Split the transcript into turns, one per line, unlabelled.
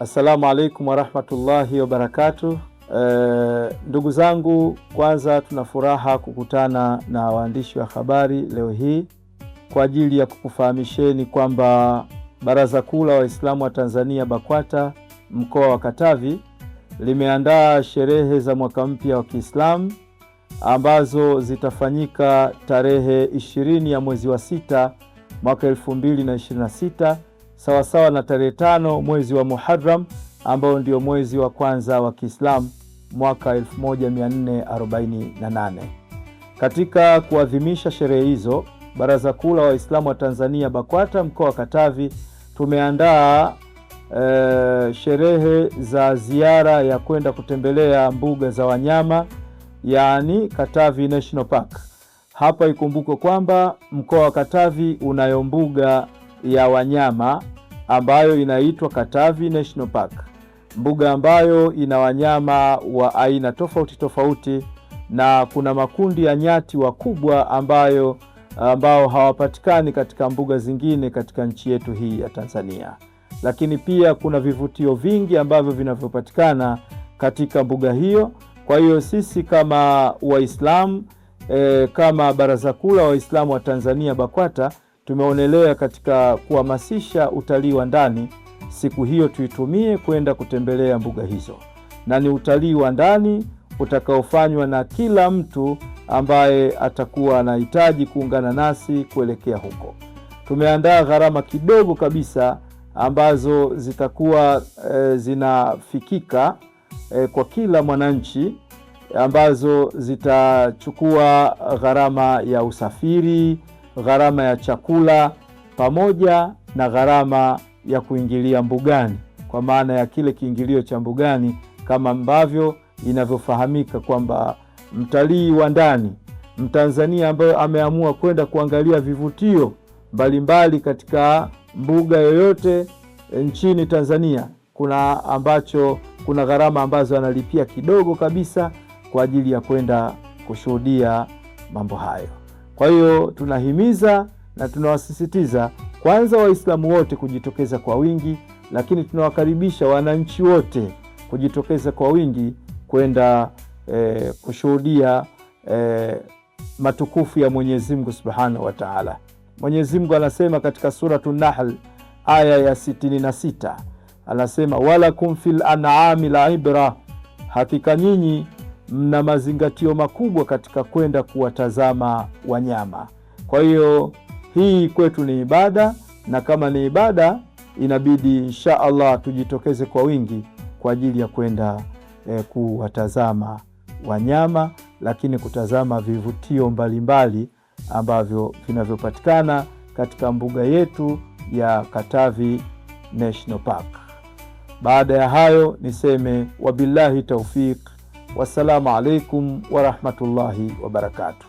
Assalamu alaikum wa rahmatullahi wa barakatuh. Ndugu zangu, kwanza tunafuraha kukutana na waandishi wa habari leo hii kwa ajili ya kukufahamisheni kwamba Baraza Kuu la Waislamu wa Tanzania BAKWATA mkoa wa Katavi limeandaa sherehe za mwaka mpya wa Kiislamu ambazo zitafanyika tarehe 20 ya mwezi wa 6 mwaka 2026 sawasawa na tarehe 5 mwezi wa Muharram ambao ndio mwezi wa kwanza wa Kiislamu mwaka 1448. Katika kuadhimisha sherehe hizo, Baraza Kuu la Waislamu wa Tanzania BAKWATA mkoa wa Katavi tumeandaa sherehe za ziara ya kwenda kutembelea mbuga za wanyama, yani Katavi National Park. Hapa ikumbuke kwamba mkoa wa Katavi unayo mbuga ya wanyama ambayo inaitwa Katavi National Park, mbuga ambayo ina wanyama wa aina tofauti tofauti, na kuna makundi ya nyati wakubwa ambao hawapatikani katika mbuga zingine katika nchi yetu hii ya Tanzania. Lakini pia kuna vivutio vingi ambavyo vinavyopatikana katika mbuga hiyo. Kwa hiyo sisi kama Waislamu kama Baraza Kuu la Waislamu wa Tanzania BAKWATA tumeonelea katika kuhamasisha utalii wa ndani, siku hiyo tuitumie kwenda kutembelea mbuga hizo, na ni utalii wa ndani utakaofanywa na kila mtu ambaye atakuwa anahitaji kuungana nasi kuelekea huko. Tumeandaa gharama kidogo kabisa ambazo zitakuwa zinafikika kwa kila mwananchi, ambazo zitachukua gharama ya usafiri, gharama ya chakula, pamoja na gharama ya kuingilia mbugani, kwa maana ya kile kiingilio cha mbugani, kama ambavyo inavyofahamika kwamba mtalii wa ndani, Mtanzania ambaye ameamua kwenda kuangalia vivutio mbalimbali katika mbuga yoyote nchini Tanzania, kuna gharama ambazo analipia kidogo kabisa kwa ajili ya kwenda kushuhudia mambo hayo. Kwa hiyo tunahimiza na tunawasisitiza kwanza Waislamu wote kujitokeza kwa wingi, lakini tunawakaribisha wananchi wote kujitokeza kwa wingi kwenda kushuhudia matukufu ya Mwenyezi Mungu Subhanahu wa Ta'ala. Mwenyezi Mungu anasema katika Suratun Nahl aya ya 66, anasema walakum fil an'ami la'ibra, hakika nyinyi mna mazingatio makubwa katika kwenda kuwatazama wanyama. Kwa hiyo hii kwetu ni ibada, na kama ni ibada inabidi insha Allah tujitokeze kwa wingi kwa ajili ya kwenda kuwatazama wanyama, lakini kutazama vivutio mbalimbali ambavyo vinavyopatikana katika mbuga yetu ya Katavi National Park. Baada ya hayo niseme wabillahi tawfiq, wassalamu alaikum wa rahmatullahi wa barakatuh.